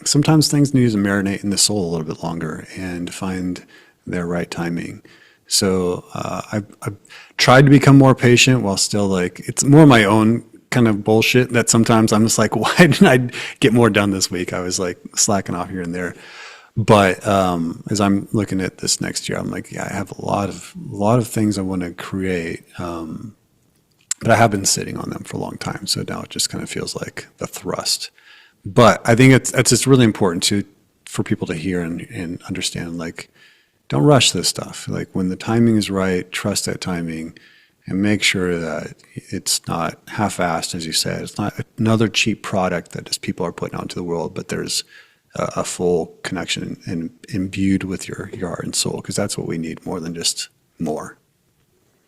Sometimes things need to marinate in the soul a little bit longer and find their right timing. So I've tried to become more patient while still like it's more my own kind of bullshit that sometimes I'm just like, why didn't I get more done this week? I was like slacking off here and there. But as I'm looking at this next year, I'm like, yeah, I have a lot of things I want to create, but I have been sitting on them for a long time. So now it just kind of feels like the thrust. But I think it's just really important for people to hear and understand, like, don't rush this stuff. Like when the timing is right, trust that timing and make sure that it's not half-assed, as you said. It's not another cheap product that just people are putting out into the world, but there's a full connection and imbued with your heart and soul, because that's what we need more than just more.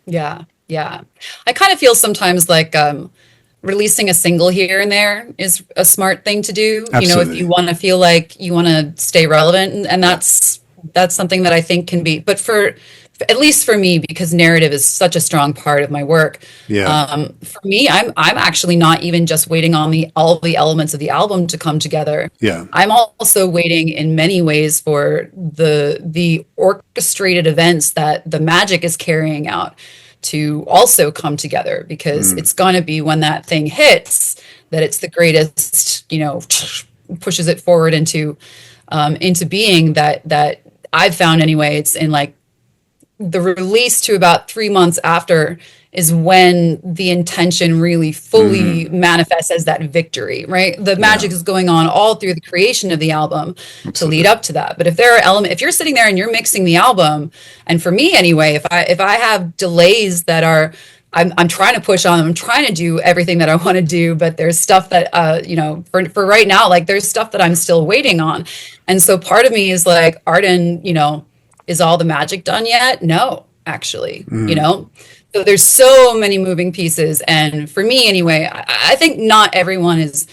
Yeah, yeah. I kind of feel sometimes like releasing a single here and there is a smart thing to do. You know, if Absolutely. you want to feel like you want to stay relevant, and Yeah. that's something that I think can be. But for at least for me, because narrative is such a strong part of my work. Yeah. For me, I'm actually not even just waiting on all the elements of the album to come together. Yeah. I'm also waiting in many ways for the orchestrated events that the Magick is carrying out to also come together, because Mm. it's going to be when that thing hits that it's the greatest, pushes it forward into being, that I've found anyway. It's in like the release to about 3 months after is when the intention really fully Hmm. manifests as that victory, right? The Yeah. magic is going on all through the creation of the album to lead Absolutely. up to that. But if there are if you're sitting there and you're mixing the album, and for me anyway, if I have delays that are, I'm trying to push on them. I'm trying to do everything that I want to do, but there's stuff that, for right now, like there's stuff that I'm still waiting on. And so part of me is like, Arden, is all the magic done yet? No, actually, Mm. So there's so many moving pieces. And for me anyway, I think not everyone's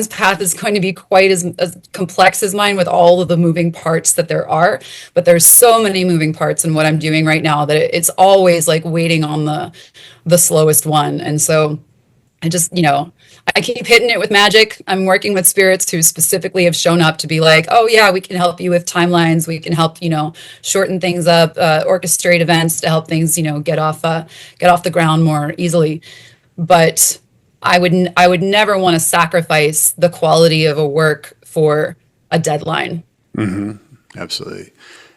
path is going to be quite as complex as mine, with all of the moving parts that there are. But there's so many moving parts in what I'm doing right now that it's always like waiting on the slowest one. And so I just, I keep hitting it with magic. I'm working with spirits who specifically have shown up to be like, oh yeah, we can help you with timelines. We can help, shorten things up, orchestrate events to help things, get off the ground more easily. But I would never want to sacrifice the quality of a work for a deadline. Hmm. Absolutely.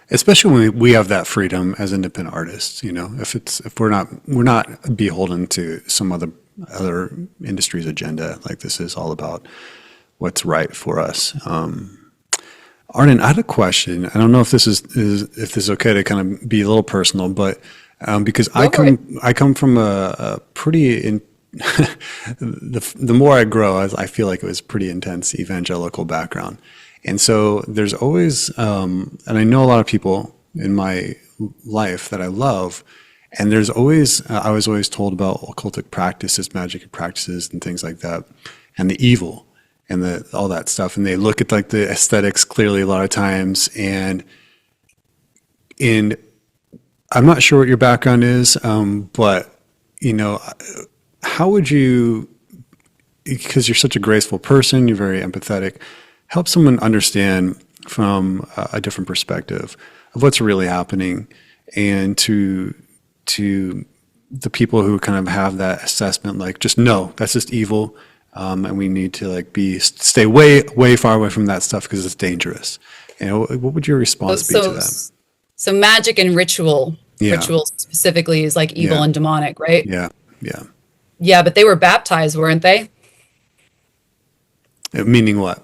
Especially when we have that freedom as independent artists, if we're not beholden to some other industry's agenda. Like this is all about what's right for us. Arden, I had a question. I don't know if this is okay to kind of be a little personal, but because I Go for it. come from a pretty the more I grow, I feel like it was pretty intense evangelical background. And so there's always, and I know a lot of people in my life that I love, and there's always, I was always told about occultic practices, magic practices, and things like that, and the evil. and all that stuff, and they look at like the aesthetics clearly a lot of times. And I'm not sure what your background is, but how would you, because you're such a graceful person, you're very empathetic, help someone understand from a different perspective of what's really happening, and to the people who kind of have that assessment, like, just no, that's just evil, and we need to like stay way far away from that stuff because it's dangerous. And what would your response be to them? So magic and ritual specifically is like evil and demonic, right? Yeah, but they were baptized, weren't they? Meaning what?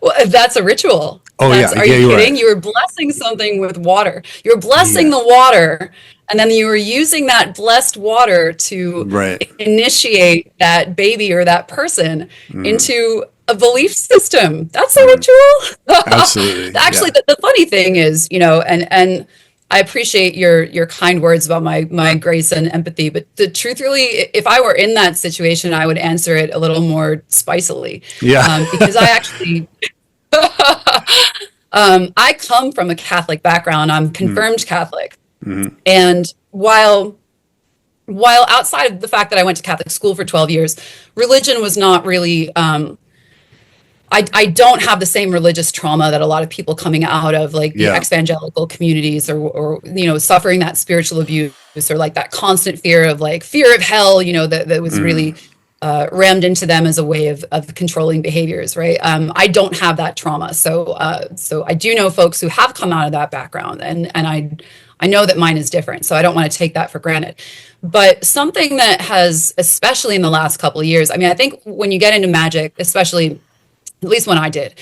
Well, that's a ritual. Oh, Are you kidding? Right. You were blessing something with water. You were blessing the water, and then you were using that blessed water to initiate that baby or that person into a belief system. That's a ritual. Absolutely. Actually, the funny thing is, and I appreciate your kind words about my grace and empathy, but the truth really, if I were in that situation, I would answer it a little more spicily. Because I actually, I come from a Catholic background. I'm confirmed Catholic. And while outside of the fact that I went to Catholic school for 12 years, religion was not really, I don't have the same religious trauma that a lot of people coming out of like the evangelical communities or suffering that spiritual abuse, or like that constant fear of hell, that was really rammed into them as a way of controlling behaviors, right? I don't have that trauma. So I do know folks who have come out of that background, and I know that mine is different. So I don't want to take that for granted. But something that has, especially in the last couple of years, I think when you get into magic, especially at least when I did,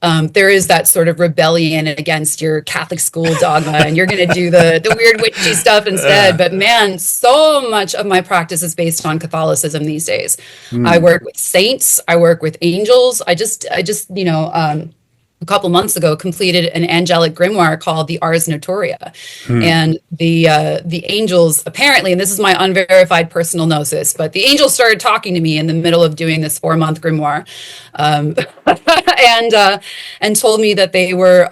there is that sort of rebellion against your Catholic school dogma, and you're going to do the weird witchy stuff instead. But man, so much of my practice is based on Catholicism these days. I work with saints. I work with angels. I just a couple months ago completed an angelic grimoire called the Ars Notoria. And the angels apparently, and this is my unverified personal gnosis, but the angels started talking to me in the middle of doing this 4-month grimoire, and told me that they were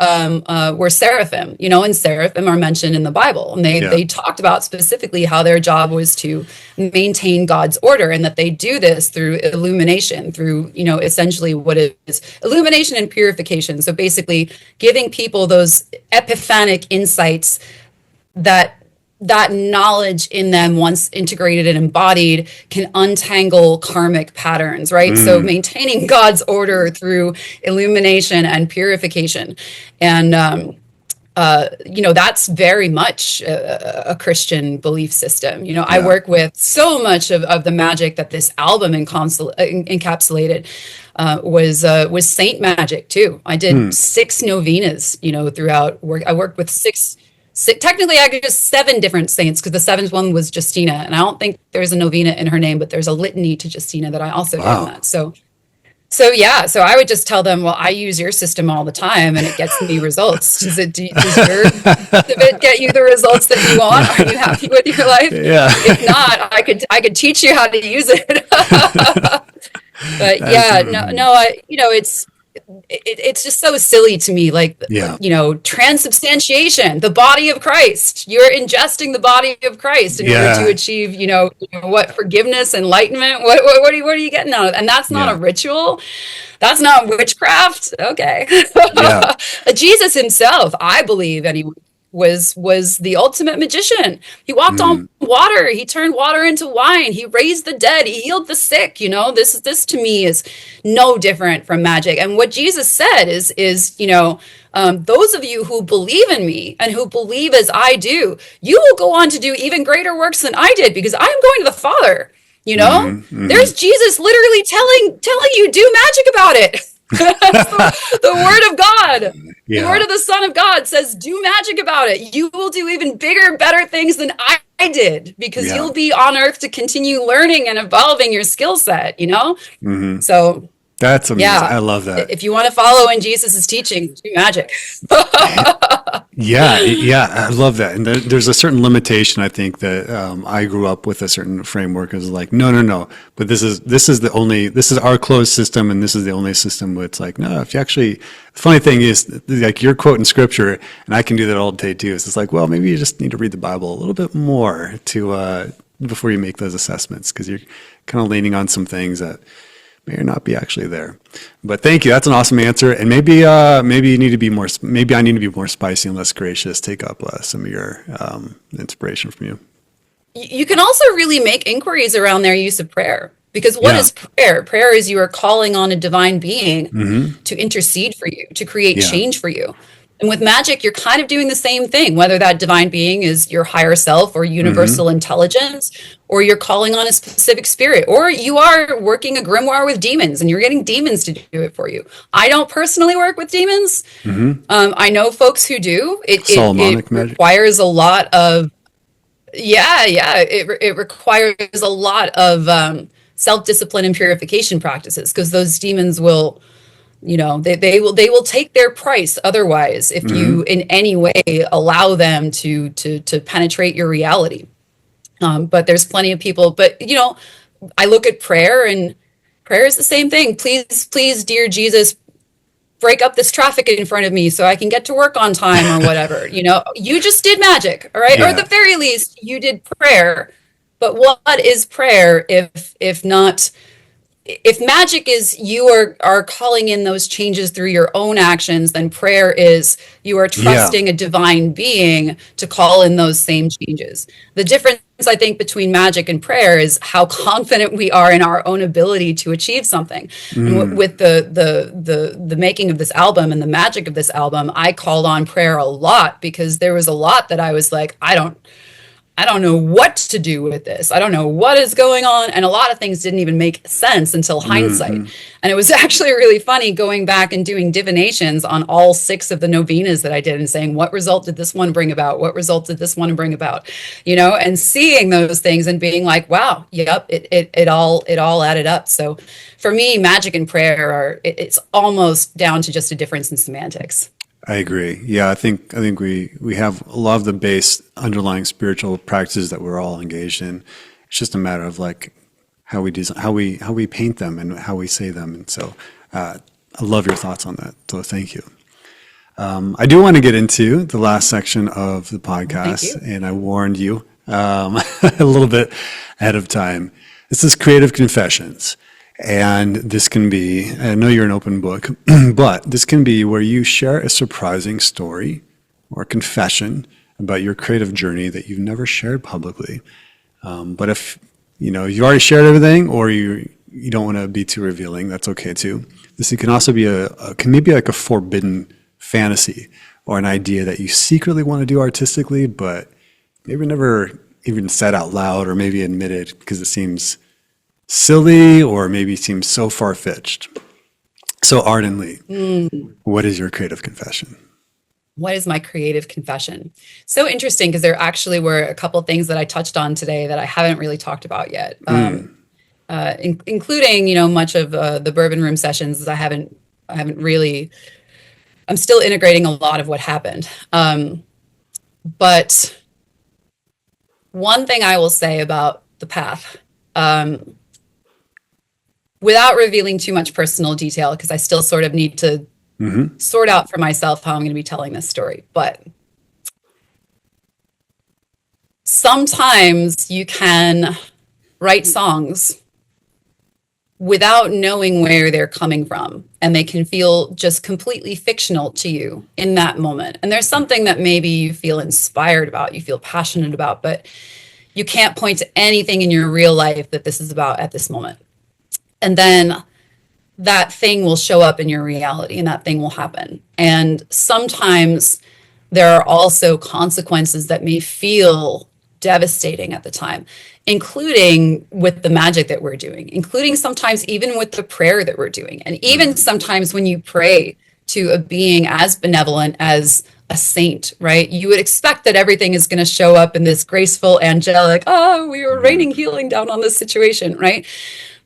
seraphim, and seraphim are mentioned in the Bible, and they talked about specifically how their job was to maintain God's order, and that they do this through illumination, through essentially what is illumination and purification. So basically giving people those epiphanic insights that knowledge in them, once integrated and embodied, can untangle karmic patterns, right? So maintaining God's order through illumination and purification. And, that's very much a Christian belief system. I work with so much of the magic that this album encapsulated. Was Saint Magick too. I did 6 novenas, throughout work. I worked with six technically I did 7 different saints, because the 7th one was Justina, and I don't think there's a novena in her name, but there's a litany to Justina that I also did in that. So I would just tell them, well, I use your system all the time and it gets me results. Does it get you the results that you want? Are you happy with your life? Yeah. If not, I could teach you how to use it. But it's just so silly to me, transubstantiation, the body of Christ. You're ingesting the body of Christ in order to achieve, forgiveness, enlightenment. What are you getting out of it? And that's not a ritual. That's not witchcraft. Okay. Jesus himself, I believe, anyway, was the ultimate magician. He walked on water. He turned water into wine. He raised the dead. He healed the sick. This to me is no different from magic. And what Jesus said is those of you who believe in me and who believe as I do, you will go on to do even greater works than I did, because I'm going to the Father. There's Jesus literally telling you, do magic about it. the word of God, the word of the Son of God says, do magic about it. You will do even bigger, better things than I did, because you'll be on earth to continue learning and evolving your skill set, So that's amazing. I love that. If you want to follow in Jesus's teaching, do magic. Yeah, I love that. And there's a certain limitation. I think that I grew up with a certain framework is like, no. But this is our closed system, and this is the only system where it's like, no. If you actually, the funny thing is, like you're quoting scripture, and I can do that all day too. It's like, well, maybe you just need to read the Bible a little bit more to before you make those assessments, because you're kind of leaning on some things that may or not be actually there. But thank you. That's an awesome answer. And maybe you need to be more. Maybe I need to be more spicy and less gracious. Take up some of your inspiration from you. You can also really make inquiries around their use of prayer. Because what Yeah. is prayer? Prayer is you are calling on a divine being Mm-hmm. to intercede for you, to create Yeah. change for you. And with magic, you're kind of doing the same thing, whether that divine being is your higher self or Mm-hmm. universal intelligence, or you're calling on a specific spirit, or you are working a grimoire with demons and you're getting demons to do it for you. I don't personally work with demons. Mm-hmm. I know folks who do. It Solomonic magic. requires a lot of, yeah, it requires a lot of self-discipline and purification practices, because those demons will, they will take their price otherwise if Mm-hmm. you in any way allow them to penetrate your reality. But there's plenty of people. But I look at prayer, and prayer is the same thing. Please, dear Jesus, break up this traffic in front of me so I can get to work on time, or whatever. You just did magic, all right? Or at Yeah. the very least, you did prayer. But what is prayer if not, if magic is you are calling in those changes through your own actions, then prayer is you are Yeah. trusting a divine being to call in those same changes. The difference, I think, between magic and prayer is how confident we are in our own ability to achieve something. And Mm. with the making of this album and the magic of this album, I called on prayer a lot, because there was a lot that I was like, I don't know what to do with this. I don't know what is going on. And a lot of things didn't even make sense until hindsight. Mm-hmm. And it was actually really funny going back and doing divinations on all 6 of the novenas that I did, and saying, what result did this one bring about? What result did this one bring about? And seeing those things and being like, wow, yep, it all added up. So for me, magic and prayer it's almost down to just a difference in semantics. I agree. Yeah, I think we have a lot of the base underlying spiritual practices that we're all engaged in. It's just a matter of like how we design, how we paint them, and how we say them. And so, I love your thoughts on that. So thank you. I do want to get into the last section of the Thank podcast, you. and I warned you a little bit ahead of time. This is creative confessions. And this can be, I know you're an open book, but this can be where you share a surprising story or confession about your creative journey that you've never shared publicly. But if you already shared everything, or you don't want to be too revealing, that's okay too. This can also be can maybe like a forbidden fantasy, or an idea that you secretly want to do artistically, but maybe never even said out loud, or maybe admitted because it seems silly, or maybe seems so far-fetched. So Arden Leigh, what is your creative confession? What is my creative confession? So interesting, because there actually were a couple of things that I touched on today that I haven't really talked about yet, including much of the bourbon room sessions. I haven't really. I'm still integrating a lot of what happened. But one thing I will say about the path, without revealing too much personal detail, because I still sort of need to sort out for myself how I'm going to be telling this story. But sometimes you can write songs without knowing where they're coming from, and they can feel just completely fictional to you in that moment. And there's something that maybe you feel inspired about, you feel passionate about, but you can't point to anything in your real life that this is about at this moment. And then that thing will show up in your reality, and that thing will happen. And sometimes there are also consequences that may feel devastating at the time, including with the magic that we're doing, including sometimes even with the prayer that we're doing. And even sometimes when you pray to a being as benevolent as a saint, right? You would expect that everything is going to show up in this graceful, angelic, oh, we were raining healing down on this situation, right?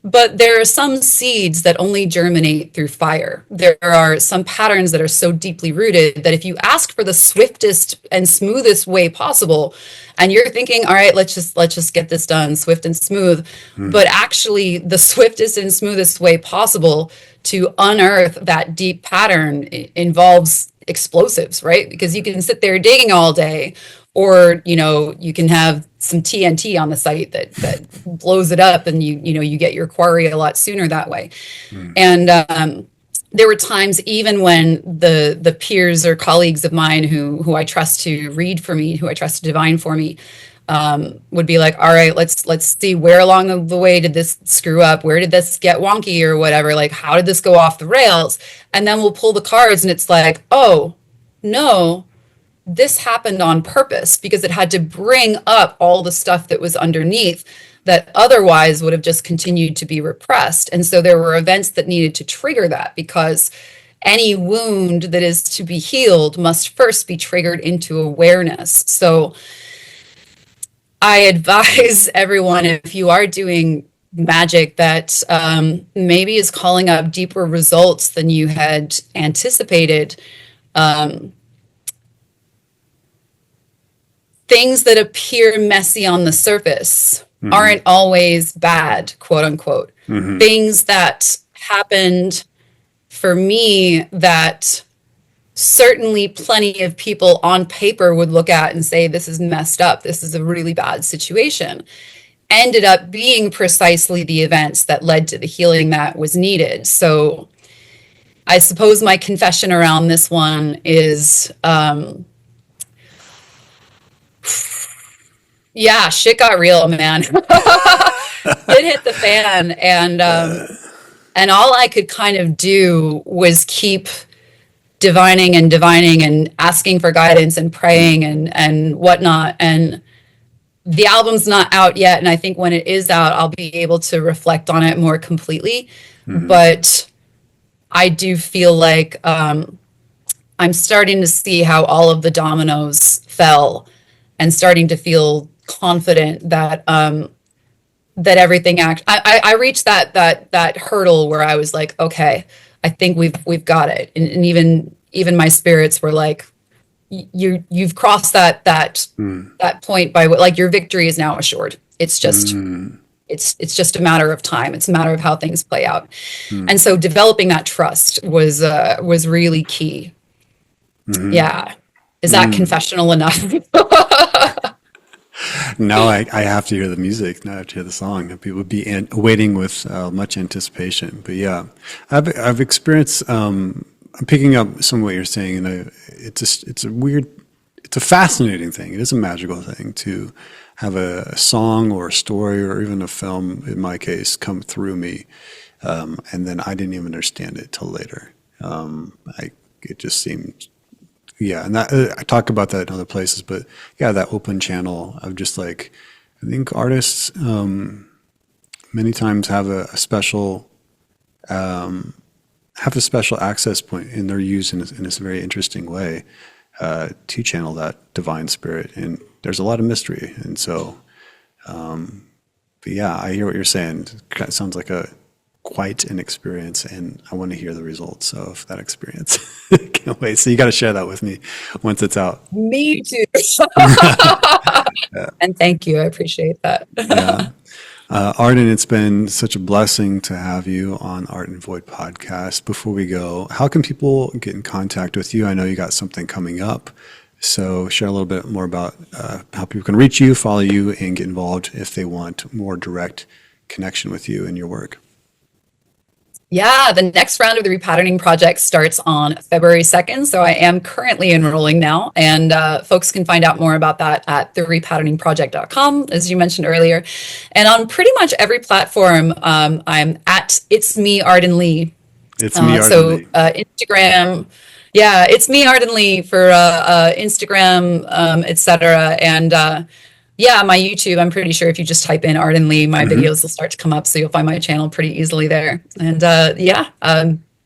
But there are some seeds that only germinate through fire. There are some patterns that are so deeply rooted that if you ask for the swiftest and smoothest way possible, and you're thinking, all right, let's just get this done, swift and smooth, but actually the swiftest and smoothest way possible to unearth that deep pattern involves explosives, right? Because you can sit there digging all day, or you can have some TNT on the site that blows it up, and you get your quarry a lot sooner that way. And there were times even when the peers or colleagues of mine who I trust to read for me, who I trust to divine for me, would be like, all right, let's see, where along the way did this screw up? Where did this get wonky or whatever? Like, how did this go off the rails? And then we'll pull the cards and it's like, oh no, this happened on purpose, because it had to bring up all the stuff that was underneath that otherwise would have just continued to be repressed. And so there were events that needed to trigger that, because any wound that is to be healed must first be triggered into awareness. So I advise everyone, if you are doing magic that maybe is calling up deeper results than you had anticipated, things that appear messy on the surface aren't always bad, quote unquote. Things that happened for me that certainly plenty of people on paper would look at and say, this is messed up, this is a really bad situation, ended up being precisely the events that led to the healing that was needed. So I suppose my confession around this one is, yeah, shit got real, man. It hit the fan, and all I could kind of do was keep divining and asking for guidance and praying and whatnot. And the album's not out yet, and I think when it is out, I'll be able to reflect on it more completely. But I do feel like I'm starting to see how all of the dominoes fell, and starting to feel confident that that everything I reached that hurdle where I was like, okay, I think we've got it. And even my spirits were like, you've crossed that point by like your victory is now assured. It's just it's just a matter of time. It's a matter of how things play out. And so developing that trust was really key. Yeah. Is that confessional enough? Now I have to hear the music. Now I have to hear the song. People would be waiting with much anticipation. But yeah, I've experienced. I'm picking up some of what you're saying, and it's a fascinating thing. It is a magical thing to have a song or a story or even a film, in my case, come through me, and then I didn't even understand it till later. It just seemed. Yeah, and that, I talk about that in other places, but yeah, that open channel of just like, I think artists many times have a special access point, and they're used in this very interesting way to channel that divine spirit. And there's a lot of mystery, and so, but yeah, I hear what you're saying. It sounds like quite an experience, and I want to hear the results of that experience. Can't wait. So you got to share that with me once it's out. Me too. And thank you. I appreciate that. Yeah. Arden, it's been such a blessing to have you on Art and Void podcast. Before we go, how can people get in contact with you? I know you got something coming up, so share a little bit more about how people can reach you, follow you, and get involved if they want more direct connection with you and your work. Yeah, the next round of the Repatterning Project starts on February 2nd. So I am currently enrolling now, and folks can find out more about that at therepatterningproject.com, as you mentioned earlier. And on pretty much every platform, I'm at It's Me, Arden Leigh. It's me, Arden Leigh. Instagram. Yeah, it's me, Arden Leigh, for Instagram, etc. And yeah, my YouTube, I'm pretty sure if you just type in Arden Leigh, my videos will start to come up, so you'll find my channel pretty easily there. And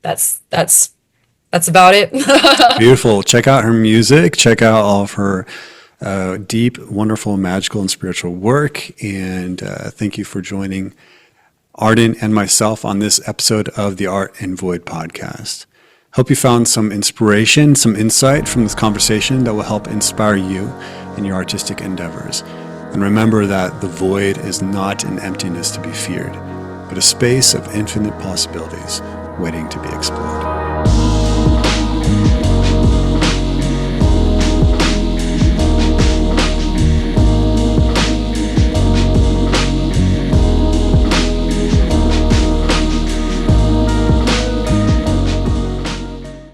that's about it. Beautiful. Check out her music. Check out all of her deep, wonderful, magical, and spiritual work. And thank you for joining Arden and myself on this episode of the Art and Void podcast. Hope you found some inspiration, some insight from this conversation that will help inspire you in your artistic endeavors. And remember that the void is not an emptiness to be feared, but a space of infinite possibilities waiting to be explored.